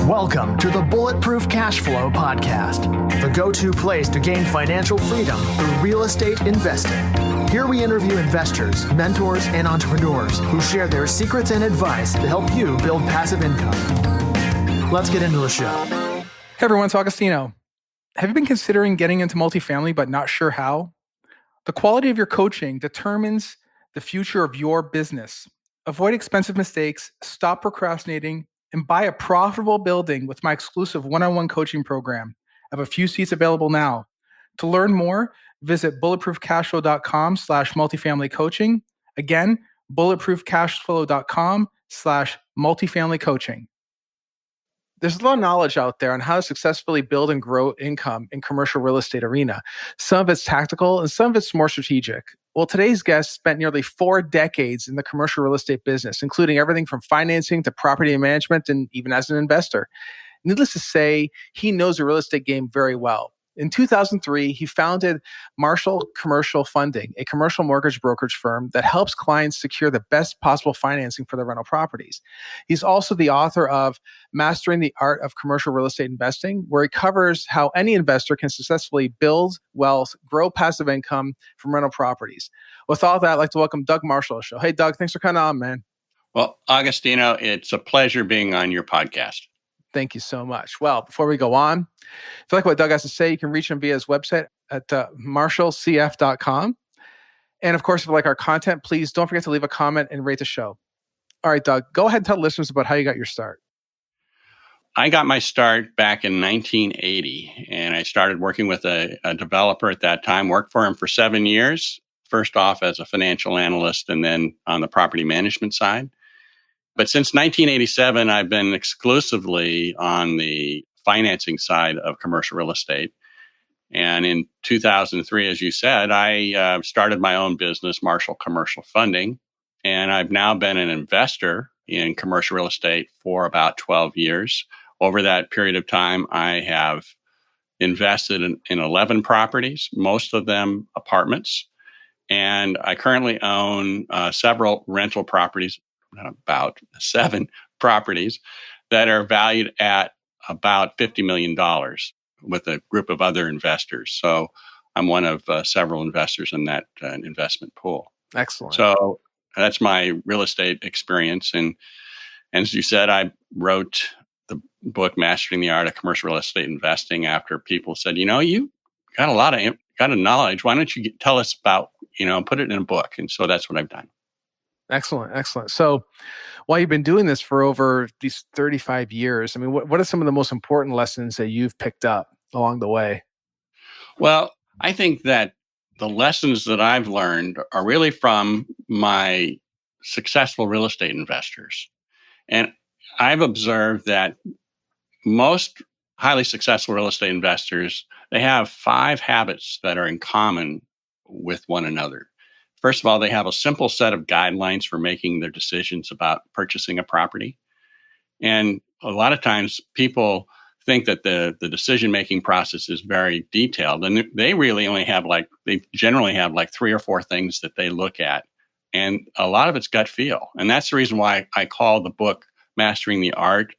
Welcome to the Bulletproof Cashflow podcast, the go-to place to gain financial freedom through real estate investing. Here we interview investors, mentors, and entrepreneurs who share their secrets and advice to help you build passive income. Let's get into the show. Hey everyone, it's Agostino. Have you been considering getting into multifamily but not sure how? The quality of your coaching determines the future of your business. Avoid expensive mistakes, stop procrastinating, and buy a profitable building with my exclusive one-on-one coaching program. I have a few seats available now. To learn more, visit bulletproofcashflow.com/multifamily coaching. Again, bulletproofcashflow.com/multifamily coaching. There's a lot of knowledge out there on how to successfully build and grow income in commercial real estate arena. Some of it's tactical and some of it's more strategic. Well, today's guest spent nearly 4 decades in the commercial real estate business, including everything from financing to property management and even as an investor. Needless to say, he knows the real estate game very well. In 2003, he founded Marshall Commercial Funding, a commercial mortgage brokerage firm that helps clients secure the best possible financing for their rental properties. He's also the author of Mastering the Art of Commercial Real Estate Investing, where he covers how any investor can successfully build wealth, grow passive income from rental properties. With all that, I'd like to welcome Doug Marshall to the show. Hey, Doug, thanks for coming on, man. Well, Agostino, it's a pleasure being on your podcast. Thank you so much. Well, before we go on, if you like what Doug has to say, you can reach him via his website at marshallcf.com. And of course, if you like our content, please don't forget to leave a comment and rate the show. All right, Doug, go ahead and tell listeners about how you got your start. I got my start back in 1980, and I started working with a developer at that time, worked for him for 7 years, first off as a financial analyst and then on the property management side. But since 1987, I've been exclusively on the financing side of commercial real estate. And in 2003, as you said, I started my own business, Marshall Commercial Funding. And I've now been an investor in commercial real estate for about 12 years. Over that period of time, I have invested in 11 properties, most of them apartments. And I currently own several rental properties, about 7 properties that are valued at about $50 million with a group of other investors. So I'm one of several investors in that investment pool. Excellent. So that's my real estate experience. And as you said, I wrote the book, Mastering the Art of Commercial Real Estate Investing, after people said, you got a lot of knowledge. Why don't you tell us about, put it in a book? And so that's what I've done. Excellent. So while you've been doing this for over these 35 years, I mean, what are some of the most important lessons that you've picked up along the way? Well, I think that the lessons that I've learned are really from my successful real estate investors. And I've observed that most highly successful real estate investors, they have 5 habits that are in common with one another. First of all, they have a simple set of guidelines for making their decisions about purchasing a property. And a lot of times people think that the decision-making process is very detailed. And they really only have they generally have 3 or 4 things that they look at. And a lot of it's gut feel. And that's the reason why I call the book Mastering the Art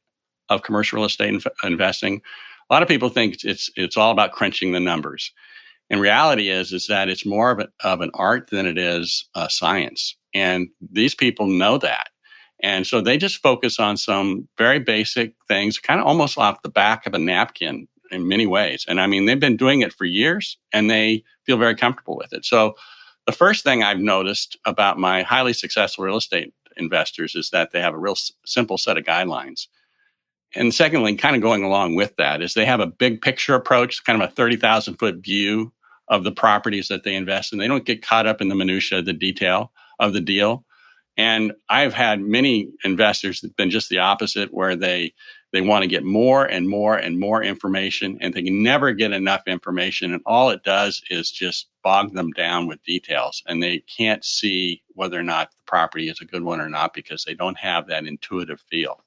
of Commercial Real Estate Investing. A lot of people think it's all about crunching the numbers. And reality is that it's more of an art than it is a science. And these people know that. And so they just focus on some very basic things, kind of almost off the back of a napkin in many ways. And I mean, they've been doing it for years and they feel very comfortable with it. So the first thing I've noticed about my highly successful real estate investors is that they have a real simple set of guidelines. And secondly, kind of going along with that, is they have a big picture approach, kind of a 30,000-foot view of the properties that they invest in. They don't get caught up in the minutia, the detail of the deal. And I've had many investors that have been just the opposite, where they want to get more and more and more information, and they can never get enough information. And all it does is just bog them down with details. And they can't see whether or not the property is a good one or not because they don't have that intuitive feel.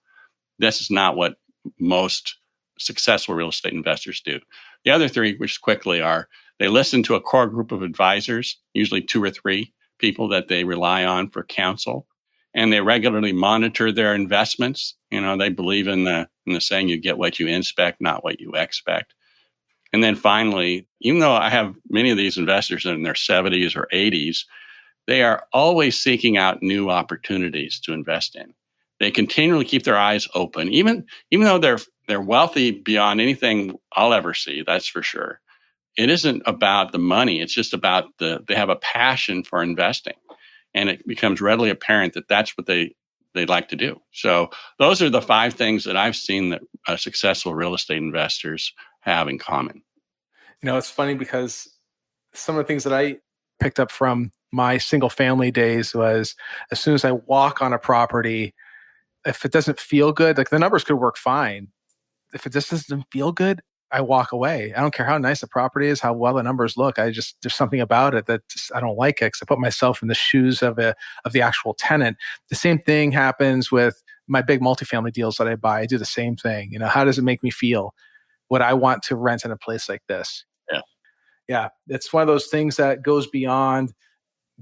This is not what most successful real estate investors do. The other 3, which quickly are, they listen to a core group of advisors, usually 2 or 3 people that they rely on for counsel. and they regularly monitor their investments. They believe in the saying, you get what you inspect, not what you expect. And then finally, even though I have many of these investors in their 70s or 80s, they are always seeking out new opportunities to invest in. They continually keep their eyes open, even though they're wealthy beyond anything I'll ever see, that's for sure. It isn't about the money. It's just about they have a passion for investing. And it becomes readily apparent that that's what they like to do. So those are the 5 things that I've seen that successful real estate investors have in common. It's funny because some of the things that I picked up from my single family days was, as soon as I walk on a property, if it doesn't feel good, like the numbers could work fine. If it just doesn't feel good, I walk away. I don't care how nice the property is, how well the numbers look. There's something about it that I don't like it, because I put myself in the shoes of the actual tenant. The same thing happens with my big multifamily deals that I buy. I do the same thing. How does it make me feel? Would I want to rent in a place like this? Yeah. It's one of those things that goes beyond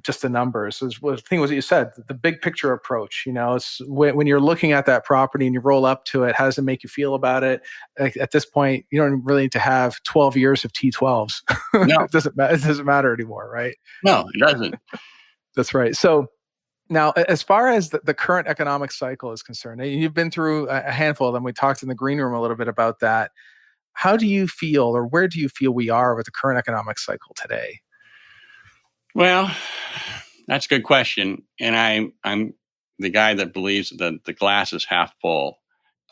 just the numbers. So the thing was what you said, the big picture approach. It's when you're looking at that property and you roll up to it, how does it make you feel about it? Like, at this point, you don't really need to have 12 years of T12s. No. It doesn't matter anymore, right? No, it doesn't. That's right. So now, as far as the current economic cycle is concerned, you've been through a handful of them. We talked in the green room a little bit about that. How do you feel, or where do you feel we are with the current economic cycle today? Well, that's a good question. And I'm the guy that believes that the glass is half full.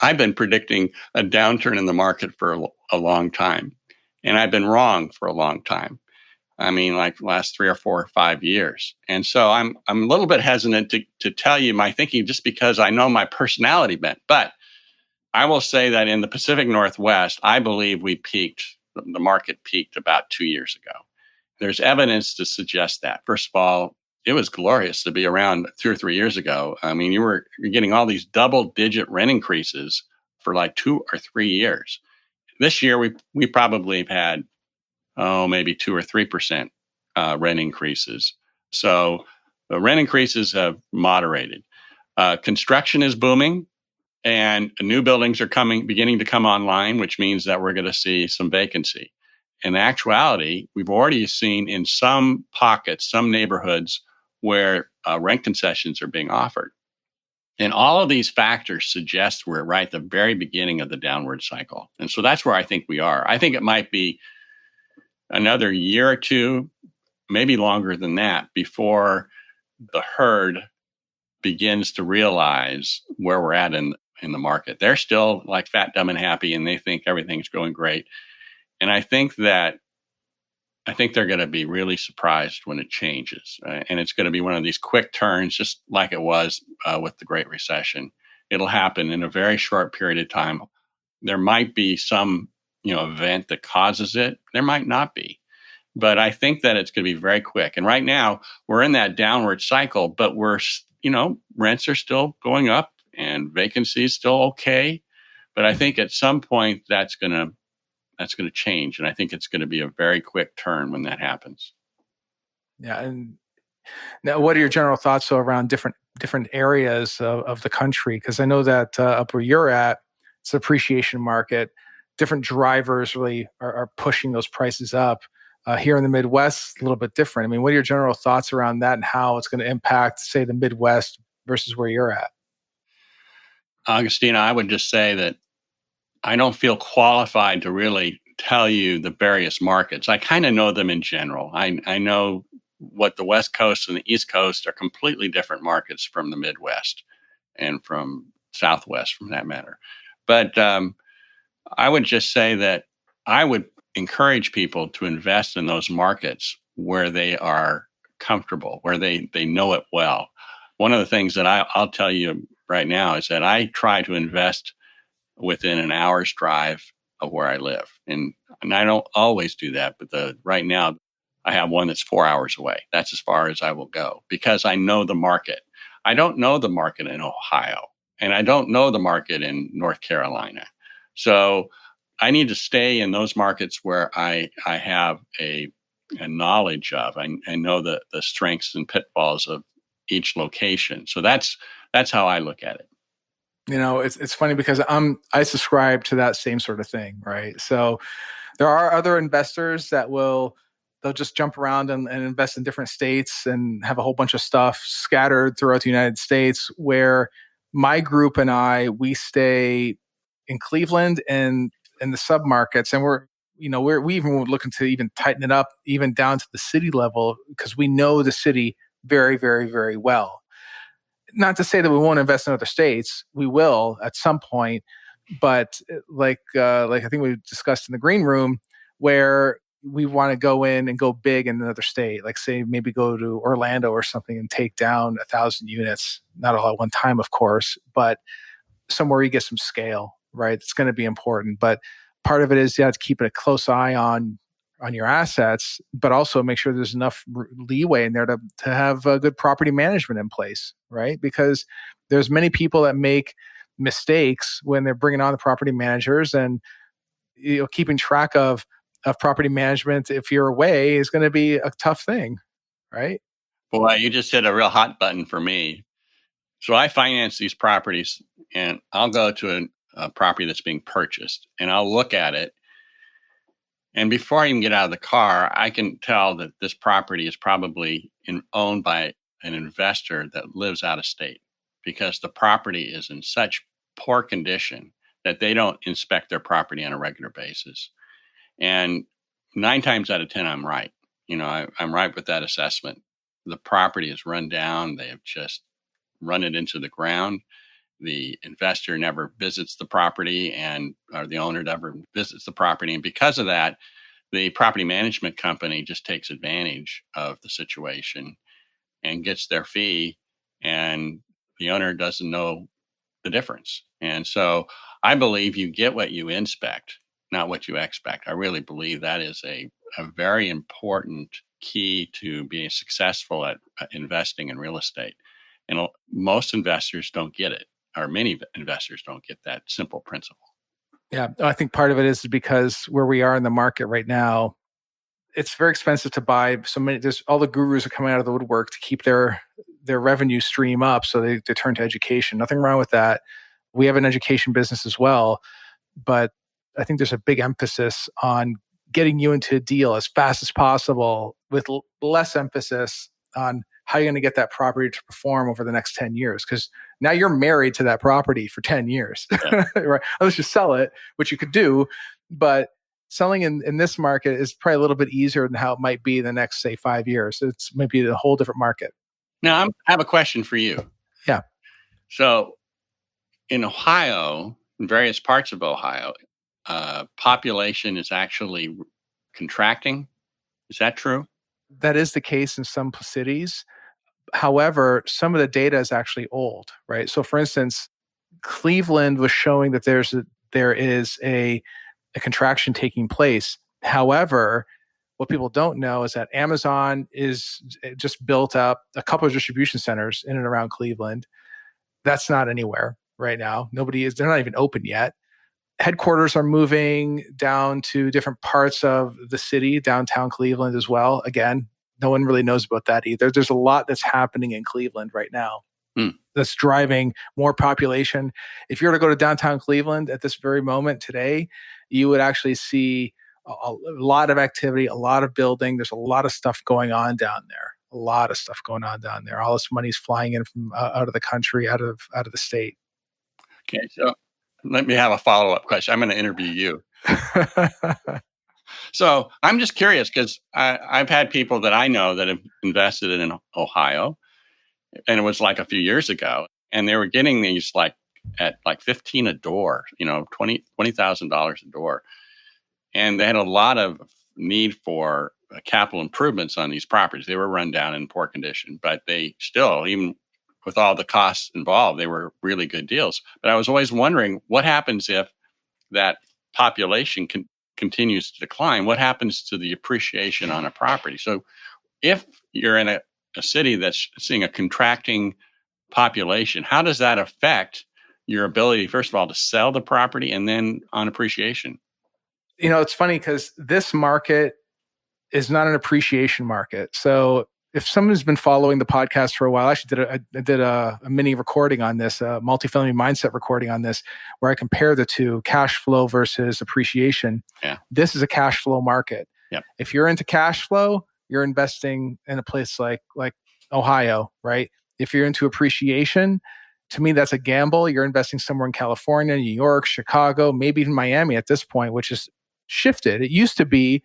I've been predicting a downturn in the market for a long time. And I've been wrong for a long time. I mean, like the last 3 or 4 or 5 years. And so I'm a little bit hesitant to tell you my thinking, just because I know my personality bent. But I will say that in the Pacific Northwest, I believe the market peaked about 2 years ago. There's evidence to suggest that. First of all, it was glorious to be around 2 or 3 years ago. I mean, you're getting all these double-digit rent increases for like 2 or 3 years. This year, we probably have had, maybe 2 or 3% rent increases. So the rent increases have moderated. Construction is booming, and new buildings are beginning to come online, which means that we're going to see some vacancy. In actuality, we've already seen in some pockets, some neighborhoods, where rent concessions are being offered. And all of these factors suggest we're right at the very beginning of the downward cycle. And so that's where I think we are. I think it might be another year or two, maybe longer than that, before the herd begins to realize where we're at in the market. They're still like fat, dumb, and happy, and they think everything's going great. And I think they're going to be really surprised when it changes. And it's going to be one of these quick turns, just like it was with the Great Recession. It'll happen in a very short period of time. There might be some event that causes it. There might not be. But I think that it's going to be very quick. And right now, we're in that downward cycle, but rents are still going up and vacancy is still okay. But I think at some point that's going to change. And I think it's going to be a very quick turn when that happens. Yeah. And now, what are your general thoughts around different areas of the country? Because I know that up where you're at, it's an appreciation market. Different drivers really are pushing those prices up. Here in the Midwest, a little bit different. I mean, what are your general thoughts around that and how it's going to impact, say, the Midwest versus where you're at? Agostino, I would just say that I don't feel qualified to really tell you the various markets. I kind of know them in general. I know what the West Coast and the East Coast are completely different markets from the Midwest and from Southwest, from that matter. But I would just say that I would encourage people to invest in those markets where they are comfortable, where they know it well. One of the things that I'll tell you right now is that I try to invest within an hour's drive of where I live. And I don't always do that, but right now I have one that's 4 hours away. That's as far as I will go because I know the market. I don't know the market in Ohio, and I don't know the market in North Carolina. So I need to stay in those markets where I have a knowledge of. I know the strengths and pitfalls of each location. So that's how I look at it. It's funny because I subscribe to that same sort of thing, right? So there are other investors that they'll just jump around and invest in different states and have a whole bunch of stuff scattered throughout the United States, where my group and we stay in Cleveland and in the submarkets, and we even looking to even tighten it up even down to the city level, because we know the city very, very, very well. Not to say that we won't invest in other states. We will at some point, but like I think we discussed in the green room, where we want to go in and go big in another state, like say maybe go to Orlando or something and take down 1,000 units, not all at one time, of course, but somewhere you get some scale, right? It's going to be important. But part of it is you have to keep a close eye on your assets, but also make sure there's enough leeway in there to have good property management in place, right? Because there's many people that make mistakes when they're bringing on the property managers, and keeping track of property management if you're away is going to be a tough thing, right? Boy, you just hit a real hot button for me. So I finance these properties, and I'll go to a property that's being purchased, and I'll look at it. And before I even get out of the car, I can tell that this property is probably owned by an investor that lives out of state, because the property is in such poor condition that they don't inspect their property on a regular basis. And 9 times out of 10, I'm right. I'm right with that assessment. The property is run down. They have just run it into the ground. The investor never visits the property, or the owner never visits the property. And because of that, the property management company just takes advantage of the situation and gets their fee, and the owner doesn't know the difference. And so I believe you get what you inspect, not what you expect. I really believe that is a very important key to being successful at investing in real estate. And most investors don't get it, or many investors don't get that simple principle. Yeah, I think part of it is because where we are in the market right now, it's very expensive to buy so many. There's all the gurus are coming out of the woodwork to keep their revenue stream up, so they turn to education. Nothing wrong with that. We have an education business as well, but I think there's a big emphasis on getting you into a deal as fast as possible, with less emphasis on how you're going to get that property to perform over the next 10 years. Because now you're married to that property for 10 years, Yeah. right? Unless you sell it, which you could do. But selling in this market is probably a little bit easier than how it might be in the next, say, 5 years. It's maybe a whole different market. Now, I have a question for you. Yeah. So in Ohio, in various parts of Ohio, population is actually contracting. Is that true? That is the case in some cities. However, some of the data is actually old, right? So for instance, Cleveland was showing that there is a contraction taking place. However, what people don't know is that Amazon is just built up a couple of distribution centers in and around Cleveland. That's not anywhere right now. They're not even open yet. Headquarters are moving down to different parts of the city, downtown Cleveland as well. Again, no one really knows about that either. There's a lot that's happening in Cleveland right now that's driving more population. If you were to go to downtown Cleveland at this very moment today, you would actually see a lot of activity, a lot of building. There's a lot of stuff going on down there. All this money's flying in from out of the country, out of the state. Okay, so let me have a follow-up question. I'm going to interview you. So I'm just curious, because I've had people that I know that have invested in Ohio, and it was like a few years ago, and they were getting these at $15 a door, $20,000 a door, and they had a lot of need for capital improvements on these properties. They were run down in poor condition, but they still, even with all the costs involved, they were really good deals. But I was always wondering, what happens if that population continues to decline? What happens to the appreciation on a property? So if you're in a city that's seeing a contracting population, how does that affect your ability, first of all, to sell the property, and then on appreciation? It's funny because this market is not an appreciation market. So if someone's been following the podcast for a while, I actually did a mini recording on this, a multifamily mindset recording on this, where I compare the two, cash flow versus appreciation. Yeah. This is a cash flow market. Yep. If you're into cash flow, you're investing in a place like Ohio, right? If you're into appreciation, to me, that's a gamble. You're investing somewhere in California, New York, Chicago, maybe even Miami at this point, which has shifted. It used to be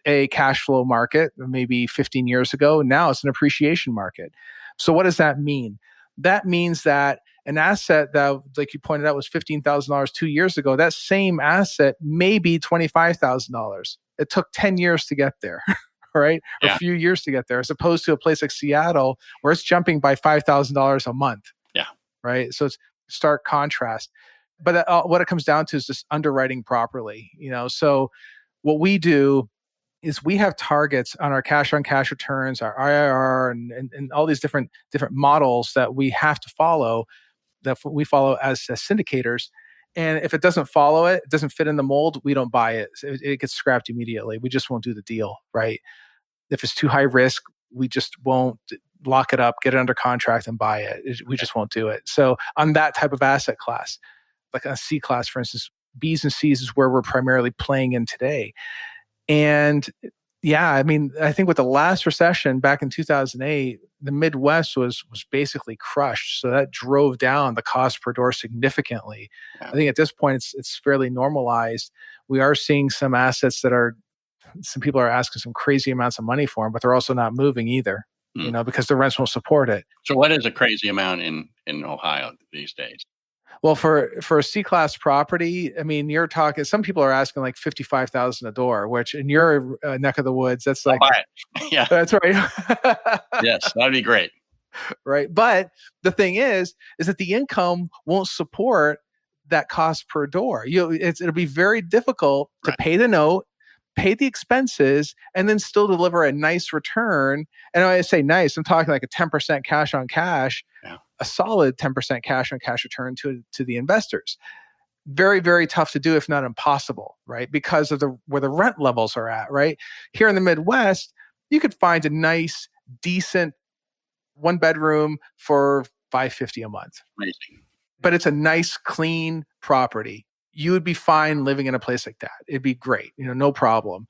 a cash flow market maybe 15 years ago. Now it's an appreciation market. So what does that mean? That means that an asset that, like you pointed out, was $15,000 2 years ago, that same asset may be $25,000. It took 10 years to get there, right? Or a few years to get there, as opposed to a place like Seattle where it's jumping by $5,000 a month. Yeah. Right. So it's stark contrast. But what it comes down to is just underwriting properly. So what we do is we have targets on our cash on cash returns, our IRR, and all these different models that we have to follow, that we follow as syndicators. And if it doesn't follow it doesn't fit in the mold, we don't buy it. It gets scrapped immediately. We just won't do the deal, right? If it's too high risk, we just won't lock it up, get it under contract, and buy it. We just won't do it. So on that type of asset class, like a C class, for instance, Bs and Cs is where we're primarily playing in today. And yeah, I mean, I think with the last recession back in 2008, the Midwest was basically crushed. So that drove down the cost per door significantly. Yeah. I think at this point, it's fairly normalized. We are seeing some assets some people are asking some crazy amounts of money for them, but they're also not moving either, because the rents won't support it. So what is a crazy amount in Ohio these days? Well, for a C-class property, I mean, you're talking, some people are asking like $55,000 a door, which in your neck of the woods, that's like, yeah, that's right. Yes, that'd be great. Right. But the thing is that the income won't support that cost per door. It'll be very difficult to pay the note, pay the expenses, and then still deliver a nice return. And when I say nice, I'm talking like a 10% cash on cash. Yeah. A solid 10% cash on cash return to the investors. Very, very tough to do, if not impossible, right? Because of where the rent levels are at, right? Here in the Midwest, you could find a nice, decent 1-bedroom for $550 a month. Amazing. But it's a nice, clean property. You would be fine living in a place like that. It'd be great, no problem.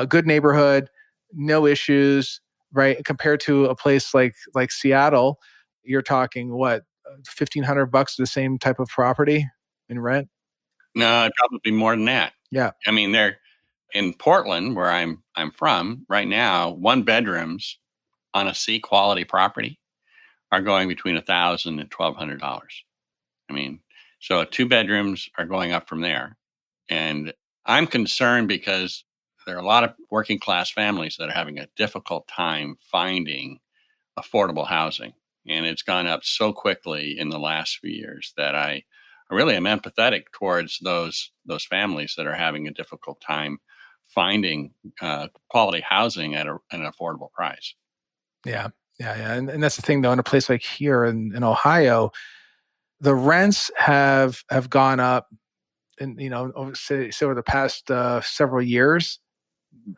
Good neighborhood, no issues, right? Compared to a place like Seattle, you're talking what, $1,500 for the same type of property in rent? No, it'd probably be more than that. Yeah. I mean, they're in Portland, where I'm from right now. 1-bedrooms on a C quality property are going between $1,000 and $1,200. I mean, so 2-bedrooms are going up from there. And I'm concerned because there are a lot of working class families that are having a difficult time finding affordable housing. And it's gone up so quickly in the last few years that I really am empathetic towards those families that are having a difficult time finding quality housing at an affordable price. Yeah. And that's the thing, though. In a place like here in Ohio, the rents have gone up, and say over the past several years,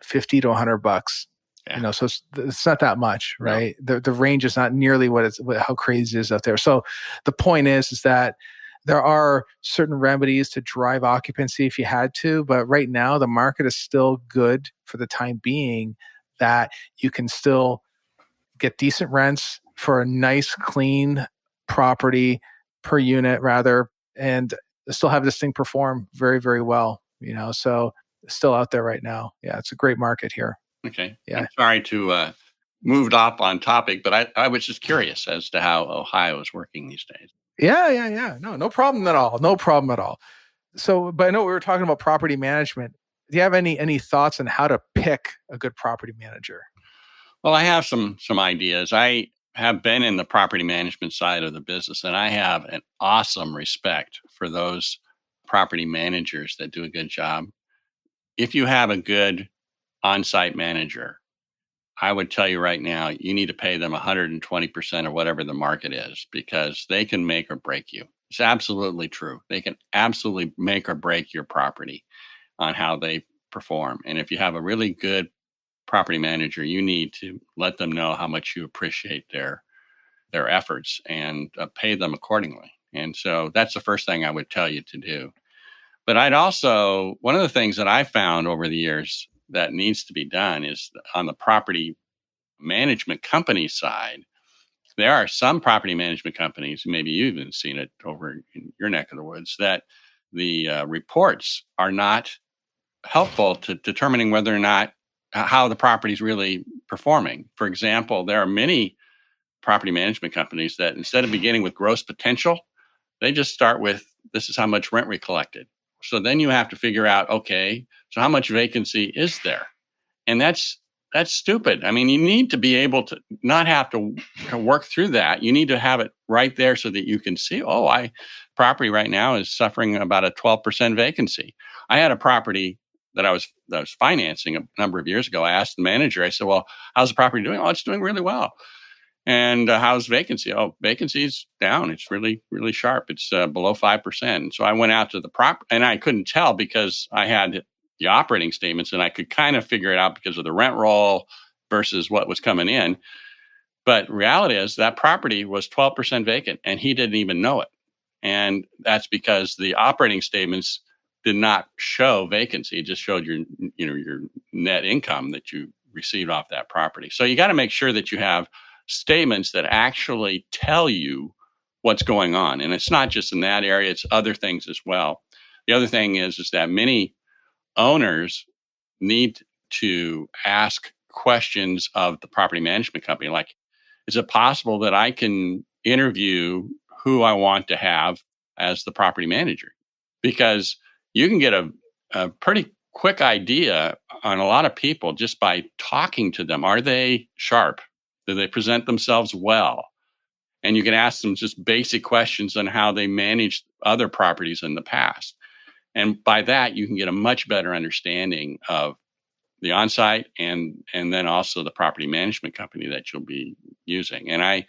$50 to $100. Yeah. So it's not that much, right? No. The range is not nearly how crazy it is out there. So the point is that there are certain remedies to drive occupancy if you had to, but right now the market is still good for the time being, that you can still get decent rents for a nice, clean property per unit, rather, and still have this thing perform very, very well. So it's still out there right now. Yeah, it's a great market here. Okay. Yeah. I'm sorry to move off on topic, but I was just curious as to how Ohio is working these days. Yeah. No problem at all. No problem at all. So, but I know we were talking about property management. Do you have any thoughts on how to pick a good property manager? Well, I have some ideas. I have been in the property management side of the business, and I have an awesome respect for those property managers that do a good job. If you have a good on-site manager, I would tell you right now, you need to pay them 120% of whatever the market is, because they can make or break you. It's absolutely true. They can absolutely make or break your property on how they perform. And if you have a really good property manager, you need to let them know how much you appreciate their efforts and pay them accordingly. And so that's the first thing I would tell you to do. But one of the things that I found over the years that needs to be done is on the property management company side. There are some property management companies, maybe you've even seen it over in your neck of the woods, that the reports are not helpful to determining whether or not how the property is really performing. For example, there are many property management companies that instead of beginning with gross potential, they just start with, this is how much rent we collected. So then you have to figure out, okay, so how much vacancy is there? And that's stupid. I mean, you need to be able to not have to work through that. You need to have it right there so that you can see, property right now is suffering about a 12% vacancy. I had a property that I was financing a number of years ago. I asked the manager, I said, well, how's the property doing? Oh, it's doing really well. And how's vacancy? Oh, vacancy's down. It's really, really sharp. It's below 5%. And so I went out to the and I couldn't tell because I had the operating statements and I could kind of figure it out because of the rent roll versus what was coming in. But reality is that property was 12% vacant and he didn't even know it. And that's because the operating statements did not show vacancy. It just showed your net income that you received off that property. So you got to make sure that you have statements that actually tell you what's going on. And it's not just in that area, it's other things as well. The other thing is that many owners need to ask questions of the property management company. Like, is it possible that I can interview who I want to have as the property manager? Because you can get a pretty quick idea on a lot of people just by talking to them. Are they sharp? Do they present themselves well? And you can ask them just basic questions on how they managed other properties in the past. And by that, you can get a much better understanding of the on-site and then also the property management company that you'll be using. And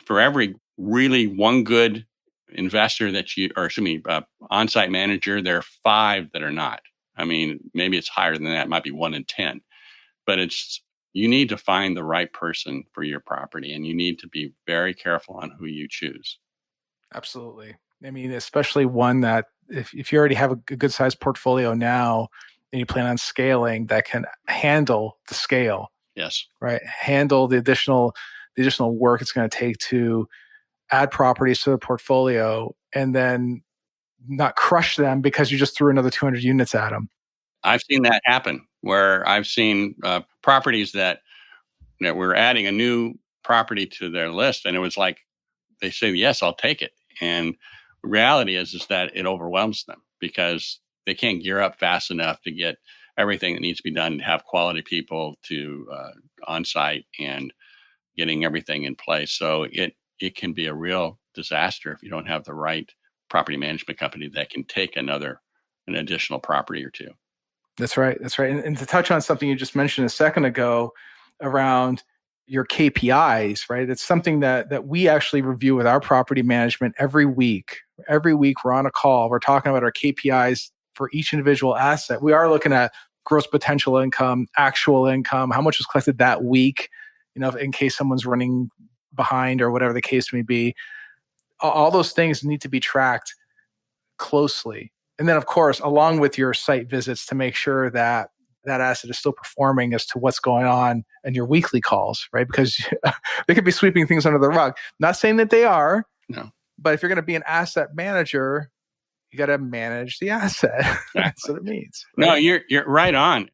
for every really one good investor on-site manager, there are 5 that are not. I mean, maybe it's higher than that. It might be 1 in 10. But you need to find the right person for your property, and you need to be very careful on who you choose. Absolutely. I mean, especially one that if you already have a good sized portfolio now and you plan on scaling, that can handle the scale. Yes. Right. Handle the additional work it's going to take to add properties to the portfolio and then not crush them because you just threw another 200 units at them. I've seen that happen where I've seen properties that we're adding a new property to their list. And it was like, they say, yes, I'll take it. And the reality is that it overwhelms them because they can't gear up fast enough to get everything that needs to be done to have quality people to on-site and getting everything in place. So it can be a real disaster if you don't have the right property management company that can take an additional property or two. That's right. That's right. And to touch on something you just mentioned a second ago around your KPIs, right? It's something that we actually review with our property management every week. Every week we're on a call. We're talking about our KPIs for each individual asset. We are looking at gross potential income, actual income, how much was collected that week, in case someone's running behind or whatever the case may be. All those things need to be tracked closely. And then, of course, along with your site visits to make sure that that asset is still performing as to what's going on in your weekly calls, right? Because they could be sweeping things under the rug. Not saying that they are, no. But if you're going to be an asset manager, you got to manage the asset. Exactly. That's what it means. Right? No, you're right on.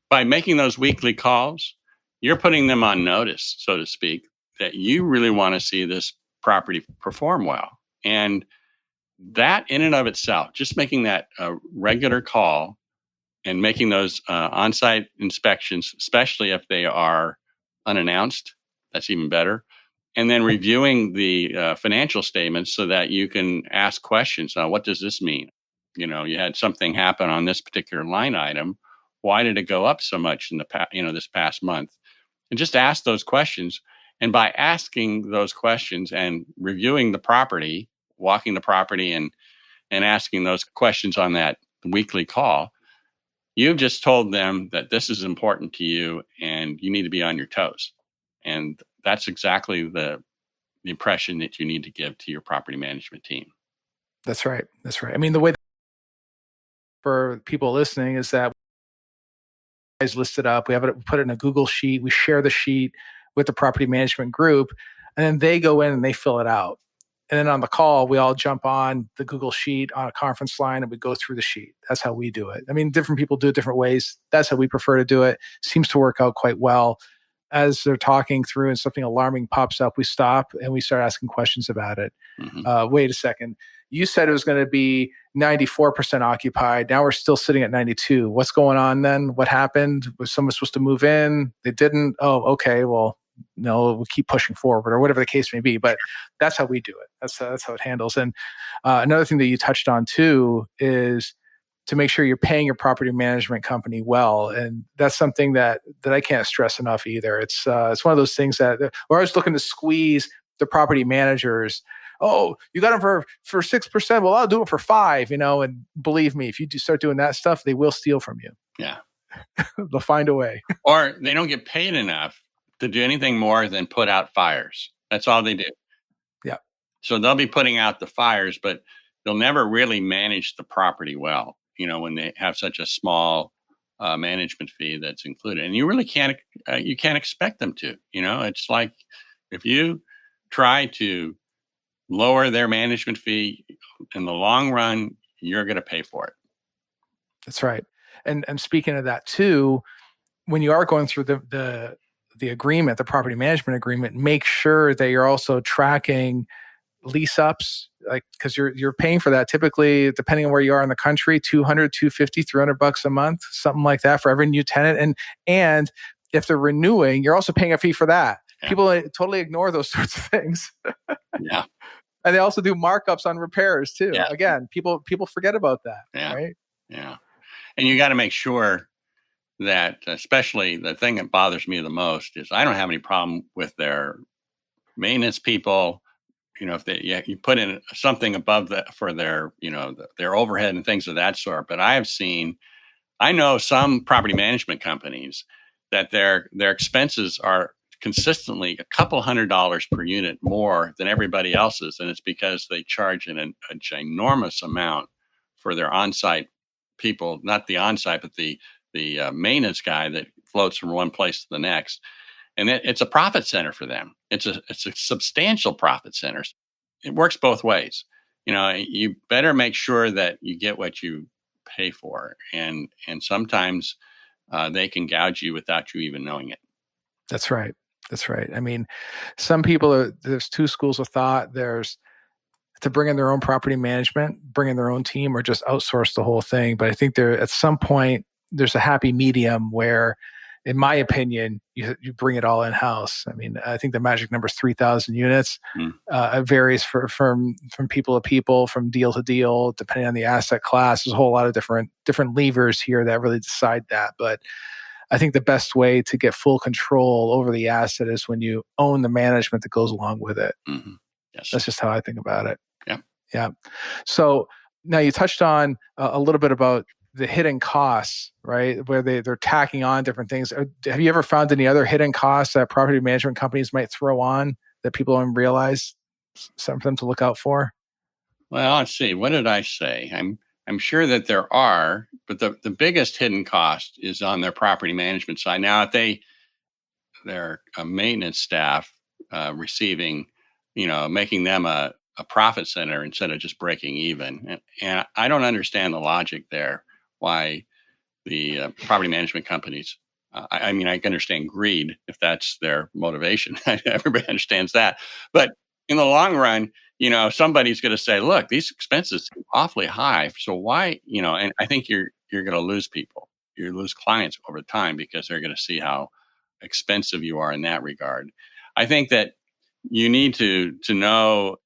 By making those weekly calls, you're putting them on notice, so to speak, that you really want to see this property perform well. And that in and of itself, just making that a regular call and making those on-site inspections, especially if they are unannounced, that's even better. And then reviewing the financial statements so that you can ask questions. What does this mean? You had something happen on this particular line item. Why did it go up so much in this past month? And just ask those questions. And by asking those questions and reviewing the property, walking the property and asking those questions on that weekly call, You've just told them that this is important to you and you need to be on your toes. And that's exactly the impression that you need to give to your property management team. That's right. That's right. I mean, the way for people listening is that guys list it up. We have it put it in a Google sheet. We share the sheet with the property management group, and then they go in and they fill it out. And then on the call, we all jump on the Google sheet on a conference line and we go through the sheet. That's how we do it. I mean, different people do it different ways. That's how we prefer to do it. Seems to work out quite well. As they're talking through and something alarming pops up, we stop and we start asking questions about it. Wait a second. You said it was going to be 94% occupied. Now we're still sitting at 92. What's going on then? What happened? Was someone supposed to move in? They didn't? Oh, okay. Well, no, we'll keep pushing forward or whatever the case may be. But that's how we do it. That's how it handles. And another thing that you touched on too is to make sure you're paying your property management company well. And that's something that I can't stress enough either. It's one of those things that we're always looking to squeeze the property managers. Oh, you got them for 6%. Well, I'll do it for 5%, and believe me, if you start doing that stuff, they will steal from you. Yeah. They'll find a way. Or they don't get paid enough to do anything more than put out fires. That's all they do. Yeah. So they'll be putting out the fires, but they'll never really manage the property well, when they have such a small management fee that's included. And you really can't expect them to. It's like if you try to lower their management fee in the long run, you're going to pay for it. That's right. And speaking of that too, when you are going through the agreement, the property management agreement, make sure that you're also tracking lease ups, because you're paying for that typically, depending on where you are in the country, $200, $250, $300 a month, something like that for every new tenant. And if they're renewing, you're also paying a fee for that. Yeah. People totally ignore those sorts of things. Yeah. And they also do markups on repairs too. Yeah. Again, people forget about that. Yeah. Right. Yeah. And you got to make sure that, especially the thing that bothers me the most is I don't have any problem with their maintenance people. If you put in something above that for their, their overhead and things of that sort. But I know some property management companies that their expenses are consistently a couple $100 per unit more than everybody else's. And it's because they charge a ginormous amount for their on-site people, not the on-site, but the maintenance guy that floats from one place to the next. And it's a profit center for them. It's a substantial profit center. It works both ways. You better make sure that you get what you pay for. And sometimes they can gouge you without you even knowing it. That's right. That's right. I mean, some people there's two schools of thought. There's to bring in their own property management, bring in their own team, or just outsource the whole thing. But I think at some point, there's a happy medium where, in my opinion, you bring it all in-house. I mean, I think the magic number is 3,000 units. It varies from people to people, from deal to deal, depending on the asset class. There's a whole lot of different levers here that really decide that. But I think the best way to get full control over the asset is when you own the management that goes along with it. Mm-hmm. Yes. That's just how I think about it. Yeah. Yeah. So now you touched on a little bit about the hidden costs, right? Where they're tacking on different things. Have you ever found any other hidden costs that property management companies might throw on that people don't realize, something for them to look out for? Well, let's see. What did I say? I'm sure that there are, but the biggest hidden cost is on their property management side. Now, if their maintenance staff receiving, making them a profit center instead of just breaking even. And I don't understand the logic there, why the property management companies, I can understand greed if that's their motivation. Everybody understands that. But in the long run, somebody's going to say, look, these expenses are awfully high. So why, and I think you're going to lose people. You lose clients over time because they're going to see how expensive you are in that regard. I think that you need to know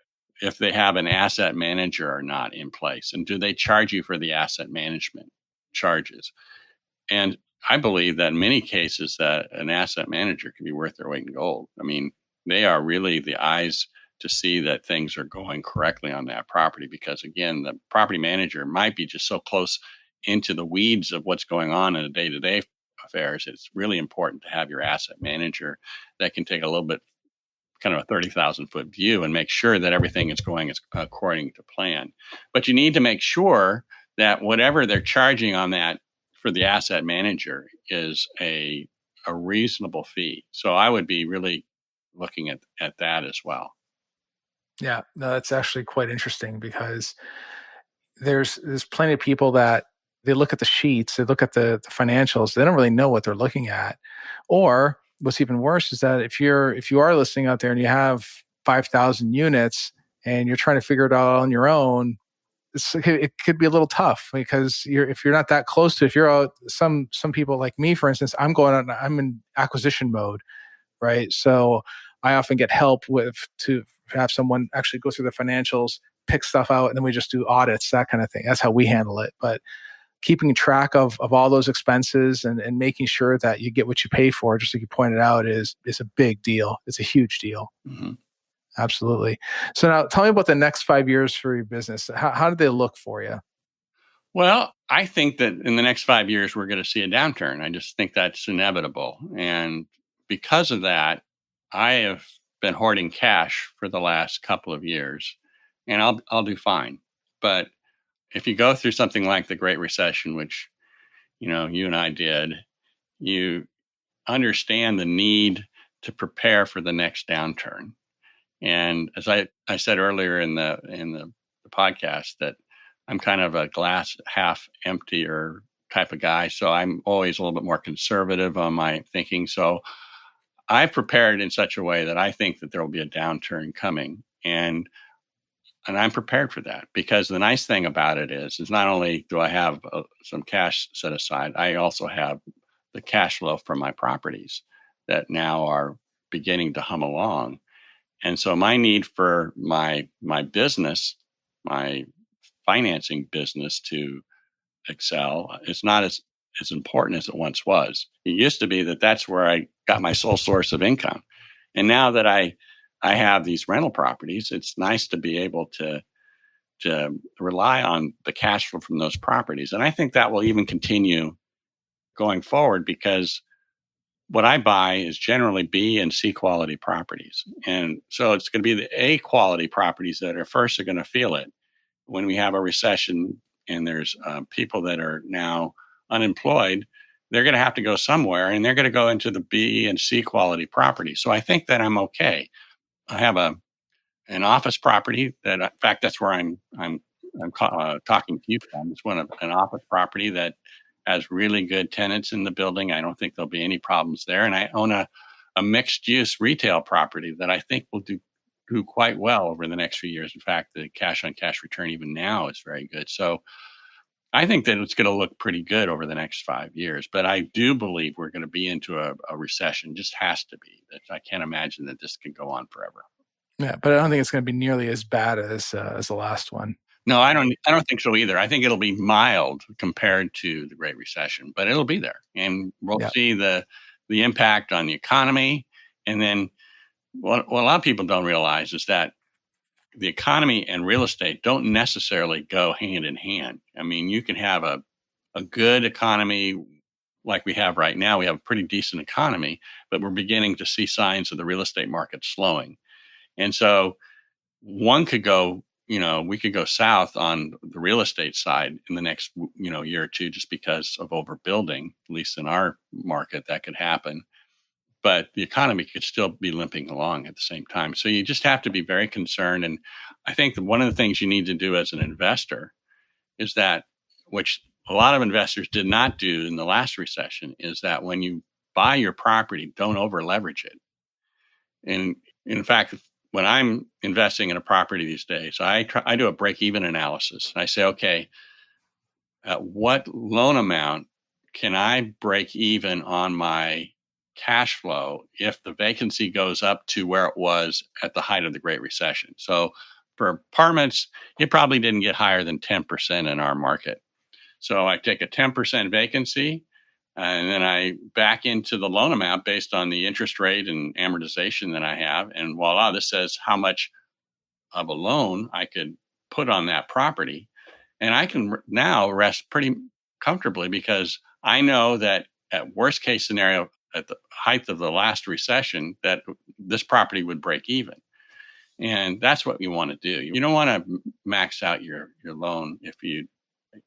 if they have an asset manager or not in place, and do they charge you for the asset management charges? And I believe that in many cases that an asset manager can be worth their weight in gold. I mean, they are really the eyes to see that things are going correctly on that property, because again, the property manager might be just so close into the weeds of what's going on in the day-to-day affairs, it's really important to have your asset manager that can take a little bit kind of a 30,000 foot view and make sure that everything is going according to plan. But you need to make sure that whatever they're charging on that for the asset manager is a reasonable fee. So I would be really looking at that as well. Yeah, no, that's actually quite interesting because there's plenty of people that they look at the sheets, they look at the financials, they don't really know what they're looking at. Or what's even worse is that if you are listening out there and you have 5,000 units and you're trying to figure it out on your own, it could be a little tough because if you're not that close to, if you're out, some people like me, for instance, I'm in acquisition mode, right? So I often get help to have someone actually go through the financials, pick stuff out, and then we just do audits, that kind of thing. That's how we handle it. But keeping track of all those expenses and making sure that you get what you pay for, just like you pointed out, is a big deal. It's a huge deal. Mm-hmm. Absolutely. So now tell me about the next 5 years for your business. How did they look for you? Well, I think that in the next 5 years, we're going to see a downturn. I just think that's inevitable. And because of that, I have been hoarding cash for the last couple of years, and I'll do fine. But if you go through something like the Great Recession, which, you and I did, you understand the need to prepare for the next downturn. And as I said earlier in the podcast, that I'm kind of a glass half empty or type of guy. So I'm always a little bit more conservative on my thinking. So I've prepared in such a way that I think that there will be a downturn coming. And I'm prepared for that, because the nice thing about it is not only do I have some cash set aside, I also have the cash flow from my properties that now are beginning to hum along. And so my need for my business, my financing business to excel is not as important as it once was. It used to be that that's where I got my sole source of income. And now that I have these rental properties, it's nice to be able to rely on the cash flow from those properties. And I think that will even continue going forward, because what I buy is generally B and C quality properties. And so it's going to be the A quality properties that are going to feel it when we have a recession and there's people that are now unemployed. They're going to have to go somewhere, and they're going to go into the B and C quality properties. So I think that I'm okay. I have an office property that, in fact, that's where I'm talking to you from. It's an office property that has really good tenants in the building. I don't think there'll be any problems there. And I own a mixed use retail property that I think will do quite well over the next few years. In fact, the cash on cash return even now is very good. So I think that it's going to look pretty good over the next 5 years. But I do believe we're going to be into a recession. Just has to be. I can't imagine that this can go on forever. Yeah, but I don't think it's going to be nearly as bad as the last one. No, I don't think so either. I think it'll be mild compared to the Great Recession, but it'll be there, and we'll see the impact on the economy. And then what a lot of people don't realize is that the economy and real estate don't necessarily go hand in hand. I mean, you can have a good economy like we have right now. We have a pretty decent economy, but we're beginning to see signs of the real estate market slowing. And so we could go south on the real estate side in the next, year or two, just because of overbuilding. At least in our market, that could happen. But the economy could still be limping along at the same time. So you just have to be very concerned. And I think that one of the things you need to do as an investor is that, which a lot of investors did not do in the last recession, is that when you buy your property, don't over leverage it. And in fact, when I'm investing in a property these days, I do a break-even analysis. I say, okay, at what loan amount can I break even on my cash flow if the vacancy goes up to where it was at the height of the Great Recession? So for apartments, it probably didn't get higher than 10% in our market. So I take a 10% vacancy, and then I back into the loan amount based on the interest rate and amortization that I have. And voila, this says how much of a loan I could put on that property. And I can now rest pretty comfortably because I know that at worst case scenario, at the height of the last recession, that this property would break even. And that's what you want to do. You don't want to max out your loan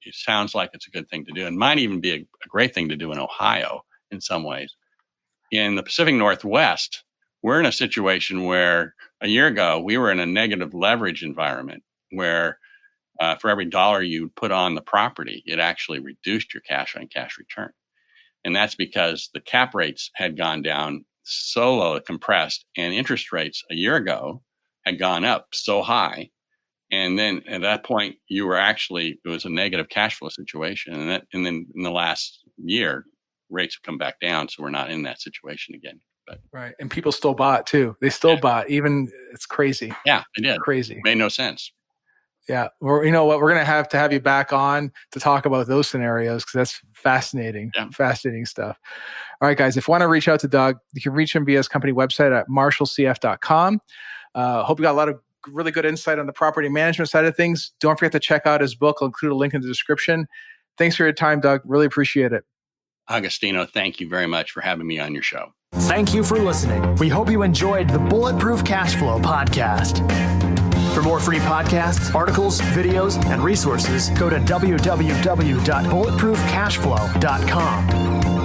it sounds like it's a good thing to do. And might even be a great thing to do in Ohio in some ways. In the Pacific Northwest, we're in a situation where a year ago, we were in a negative leverage environment where for every dollar you put on the property, it actually reduced your cash on cash return. And that's because the cap rates had gone down so low, compressed, and interest rates a year ago had gone up so high. And then at that point, it was a negative cash flow situation. And then in the last year, rates have come back down. So we're not in that situation again. But right. And people still bought too. They still bought, even it's crazy. Yeah, it did. Crazy. Made no sense. Yeah. Well, you know what? We're going to have you back on to talk about those scenarios because that's fascinating, fascinating stuff. All right, guys, if you want to reach out to Doug, you can reach him via his company website at marshallcf.com. Hope you got a lot of really good insight on the property management side of things. Don't forget to check out his book. I'll include a link in the description. Thanks for your time, Doug. Really appreciate it. Agostino, thank you very much for having me on your show. Thank you for listening. We hope you enjoyed the Bulletproof Cashflow podcast. For more free podcasts, articles, videos, and resources, go to www.bulletproofcashflow.com.